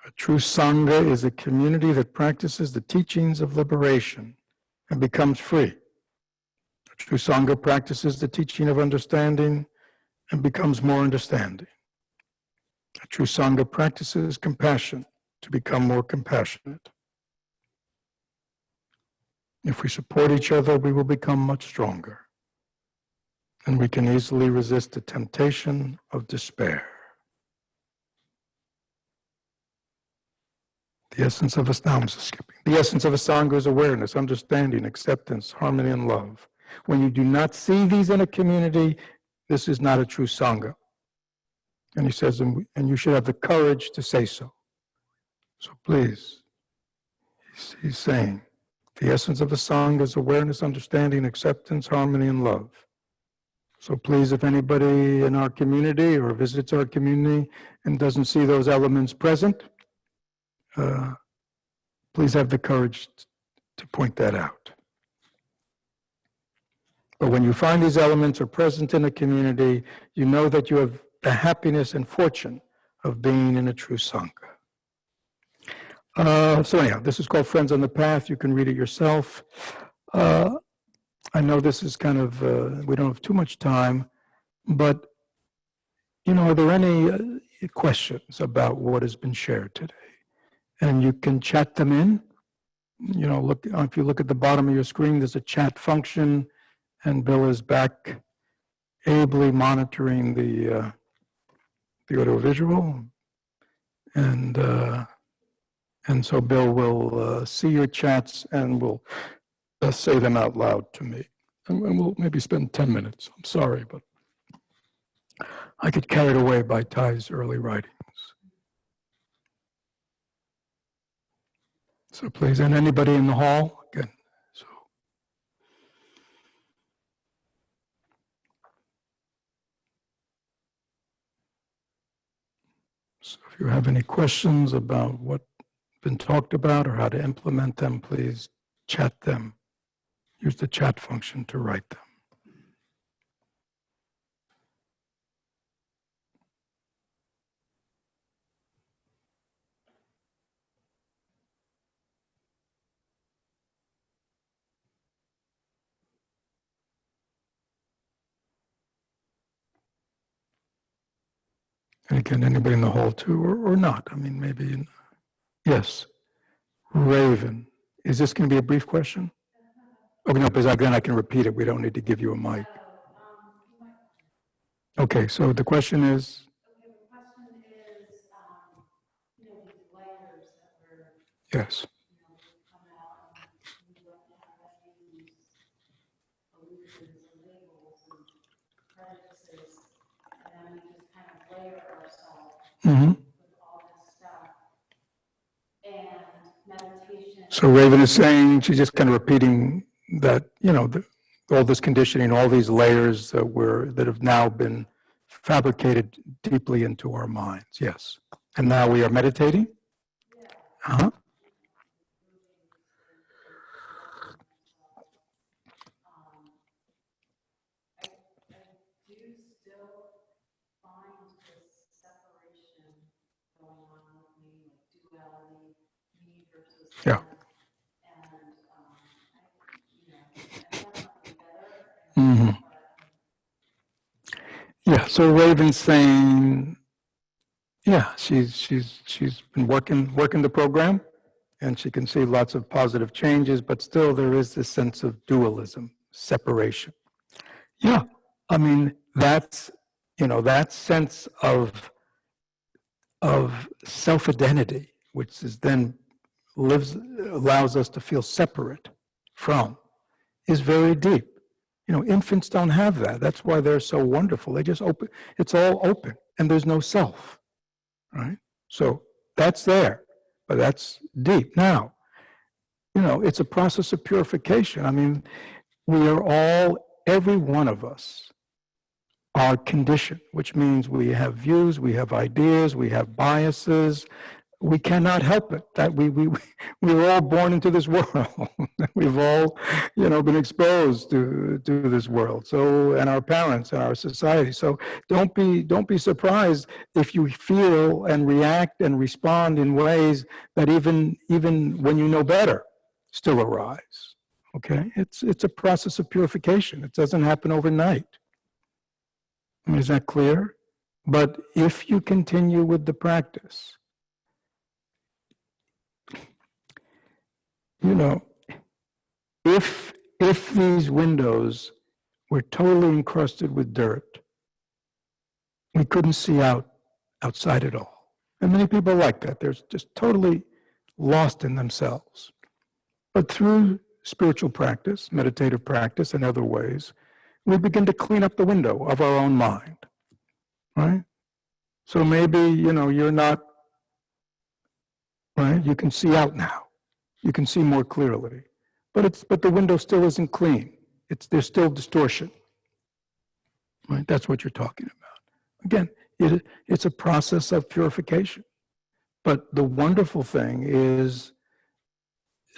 A true sangha is a community that practices the teachings of liberation and becomes free. A true sangha practices the teaching of understanding and becomes more understanding. A true sangha practices compassion to become more compassionate. If we support each other, we will become much stronger, and we can easily resist the temptation of despair. The essence of a sangha is awareness, understanding, acceptance, harmony, and love. When you do not see these in a community, this is not a true sangha. And he says, and you should have the courage to say so. So please, he's saying, the essence of a sangha is awareness, understanding, acceptance, harmony, and love. So please, if anybody in our community or visits our community and doesn't see those elements present, please have the courage to point that out. But when you find these elements are present in a community, you know that you have the happiness and fortune of being in a true sangha. So anyhow, this is called Friends on the Path. You can read it yourself. I know this is kind of, we don't have too much time, but, are there any questions about what has been shared today? And you can chat them in. Look, if you look at the bottom of your screen, there's a chat function, and Bill is back ably monitoring the audiovisual. And so Bill will see your chats and will say them out loud to me. And we'll maybe spend 10 minutes. I'm sorry, but I get carried away by Ty's early writings. So please, and anybody in the hall, again. So if you have any questions about what been talked about or how to implement them, please chat them. Use the chat function to write them. And again, anybody in the hall too, or not. I mean, maybe, yes. Raven. Is this going to be a brief question? Oh, no, because then I can repeat it. We don't need to give you a mic. Okay, so the question is? Yes. Mm-hmm. So Raven is saying, she's just kind of repeating that, all this conditioning, all these layers that have now been fabricated deeply into our minds. Yes. And now we are meditating? Uh-huh. Yeah. Mm-hmm. Yeah. So Raven's saying, yeah, she's been working the program, and she can see lots of positive changes, but still there is this sense of dualism, separation. Yeah. I mean, that's that sense of self-identity, which is then allows us to feel separate from, is very deep. Infants don't have that. That's why they're so wonderful. They just open, it's all open, and there's no self, right? So that's there, but that's deep. Now, it's a process of purification. I mean, we are all, every one of us, are conditioned, which means we have views, we have ideas, we have biases. We cannot help it. That we were all born into this world. We've all, been exposed to this world. So, and our parents and our society. So, don't be surprised if you feel and react and respond in ways that even when you know better, still arise. Okay, it's a process of purification. It doesn't happen overnight. I mean, is that clear? But if you continue with the practice, if these windows were totally encrusted with dirt, we couldn't see outside at all. And many people like that. They're just totally lost in themselves. But through spiritual practice, meditative practice, and other ways, we begin to clean up the window of our own mind, right? So maybe, you're not, right? You can see out now. You can see more clearly. But the window still isn't clean. There's still distortion. Right? That's what you're talking about. Again, it's a process of purification. But the wonderful thing is,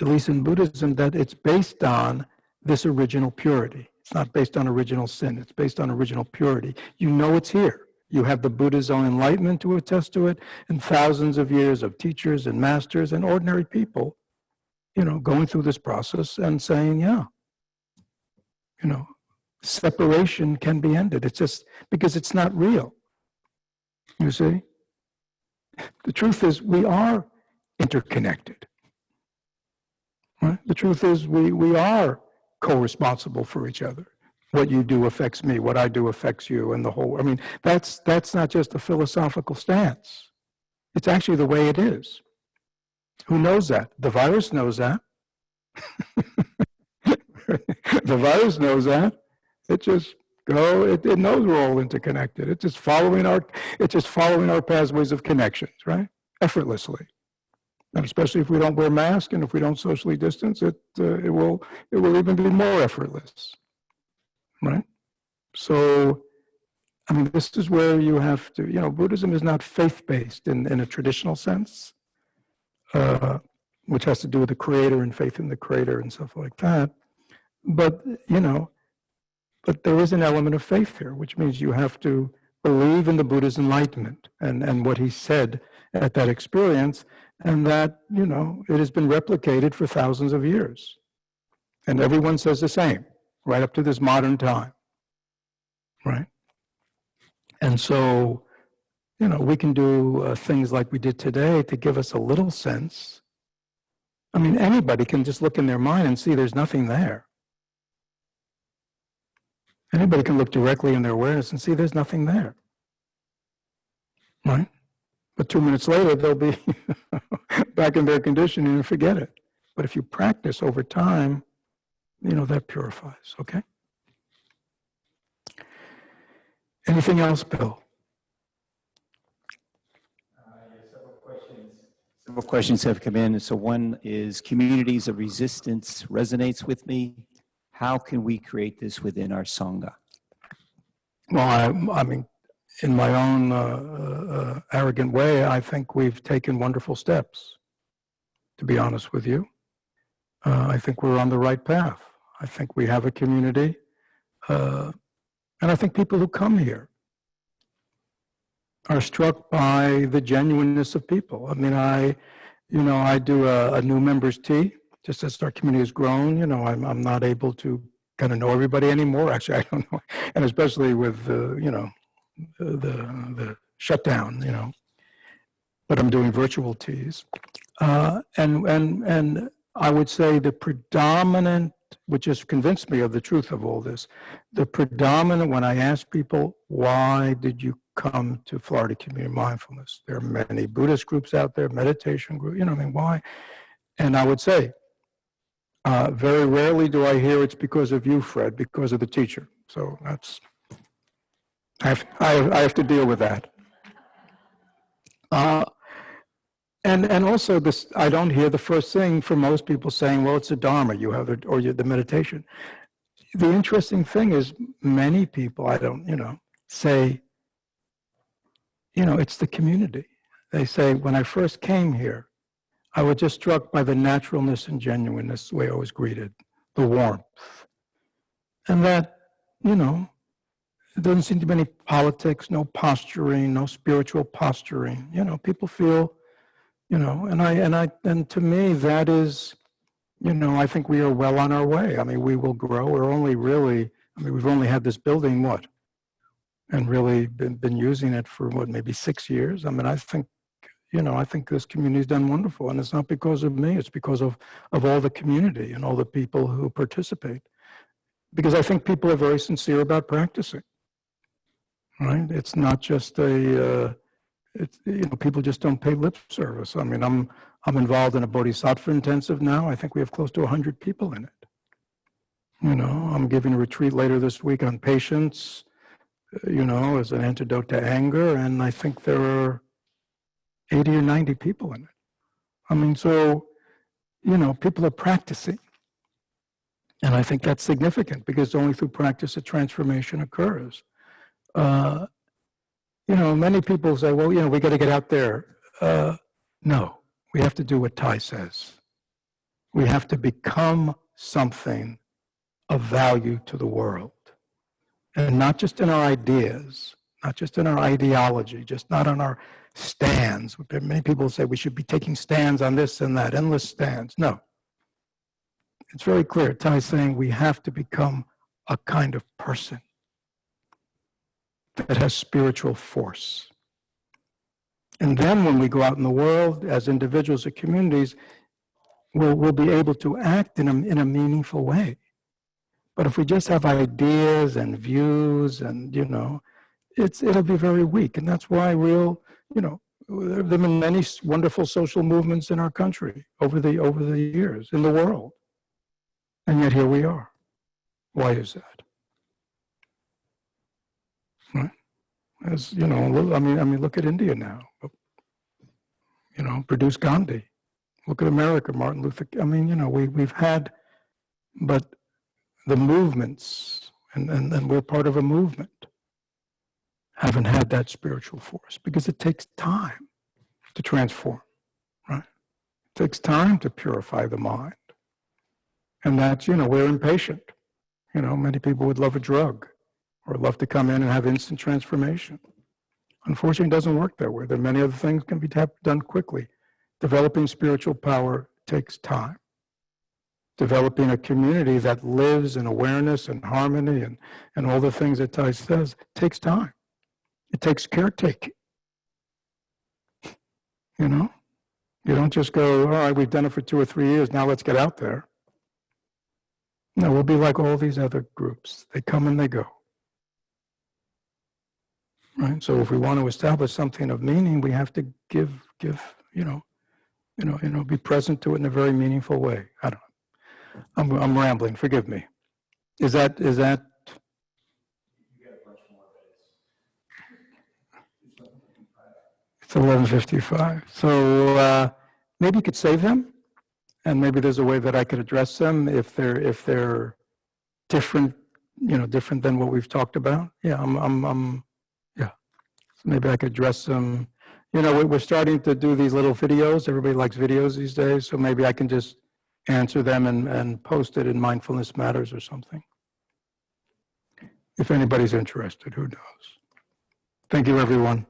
at least in Buddhism, that it's based on this original purity. It's not based on original sin. It's based on original purity. You know it's here. You have the Buddha's own enlightenment to attest to it, and thousands of years of teachers and masters and ordinary people, going through this process and saying, yeah, separation can be ended. It's just because it's not real. You see? The truth is we are interconnected. Right? The truth is we are co-responsible for each other. What you do affects me, what I do affects you, and the whole, I mean, that's not just a philosophical stance. It's actually the way it is. Who knows that? The virus knows that. The virus knows that. It knows we're all interconnected. It's just following our pathways of connections, right? Effortlessly. And especially if we don't wear masks and if we don't socially distance, it will even be more effortless, right? So, I mean, this is where you have to, Buddhism is not faith-based in a traditional sense. which has to do with the Creator and faith in the Creator and stuff like that. But, but there is an element of faith here, which means you have to believe in the Buddha's enlightenment and what he said at that experience, and that, it has been replicated for thousands of years. And everyone says the same, right up to this modern time, right? And so, we can do things like we did today to give us a little sense. I mean, anybody can just look in their mind and see there's nothing there. Anybody can look directly in their awareness and see there's nothing there, right? But 2 minutes later, they'll be back in their conditioning and forget it. But if you practice over time, that purifies, okay? Anything else, Bill? Several questions have come in. So one is, communities of resistance resonates with me. How can we create this within our sangha? Well, I mean, in my own arrogant way, I think we've taken wonderful steps, to be honest with you. I think we're on the right path. I think we have a community. And I think people who come here are struck by the genuineness of people. I mean, I do a new members tea, just as our community has grown. I'm not able to kind of know everybody anymore. Actually, I don't know. And especially with, the shutdown, but I'm doing virtual teas. And I would say the predominant, which has convinced me of the truth of all this, the predominant, when I ask people, why did you come to Florida Community Mindfulness? There are many Buddhist groups out there, meditation groups, why? And I would say, very rarely do I hear it's because of you, Fred, because of the teacher. So that's, I have to deal with that. And also this, I don't hear the first thing from most people saying, well, it's the Dharma, you have it, or the meditation. The interesting thing is many people, say, it's the community. They say, when I first came here, I was just struck by the naturalness and genuineness, the way I was greeted, the warmth. And that, there doesn't seem to be any politics, no posturing, no spiritual posturing. People feel, and to me, that is, I think we are well on our way. I mean, we will grow. We're only really, we've only had this building, and really been using it for maybe 6 years. I mean, I think this community's done wonderful, and it's not because of me, it's because of all the community and all the people who participate. Because I think people are very sincere about practicing, right? It's not just people just don't pay lip service. I mean, I'm involved in a Bodhisattva intensive now. I think we have close to 100 people in it. I'm giving a retreat later this week on patience, as an antidote to anger, and I think there are 80 or 90 people in it. I mean, so, people are practicing. And I think that's significant because only through practice a transformation occurs. Many people say, well, we got to get out there. No, we have to do what Thai says. We have to become something of value to the world. And not just in our ideas, not just in our ideology, just not on our stands. Many people say we should be taking stands on this and that, endless stands. No. It's very clear. Thai is saying we have to become a kind of person that has spiritual force. And then when we go out in the world as individuals or communities, we'll be able to act in a meaningful way. But if we just have ideas and views and, it'll be very weak. And that's why there have been many wonderful social movements in our country over the years, in the world. And yet here we are. Why is that? Right? As look at India now. Produce Gandhi. Look at America, Martin Luther King. We've had, but the movements, and we're part of a movement, haven't had that spiritual force because it takes time to transform, right? It takes time to purify the mind. And that's, we're impatient. Many people would love a drug or love to come in and have instant transformation. Unfortunately, it doesn't work that way. There are many other things can be done quickly. Developing spiritual power takes time. Developing a community that lives in awareness and harmony and all the things that Thich says takes time. It takes caretaking. You don't just go, all right, we've done it for 2 or 3 years, now let's get out there. No, we'll be like all these other groups. They come and they go. Right? So if we want to establish something of meaning, we have to give, be present to it in a very meaningful way. I don't know. I'm rambling, forgive me. Is that? It's 11:55. So maybe you could save them, and maybe there's a way that I could address them if they're different, different than what we've talked about. Yeah, yeah. So maybe I could address them. We're starting to do these little videos. Everybody likes videos these days, so maybe I can just answer them and post it in Mindfulness Matters or something. If anybody's interested, who knows? Thank you, everyone.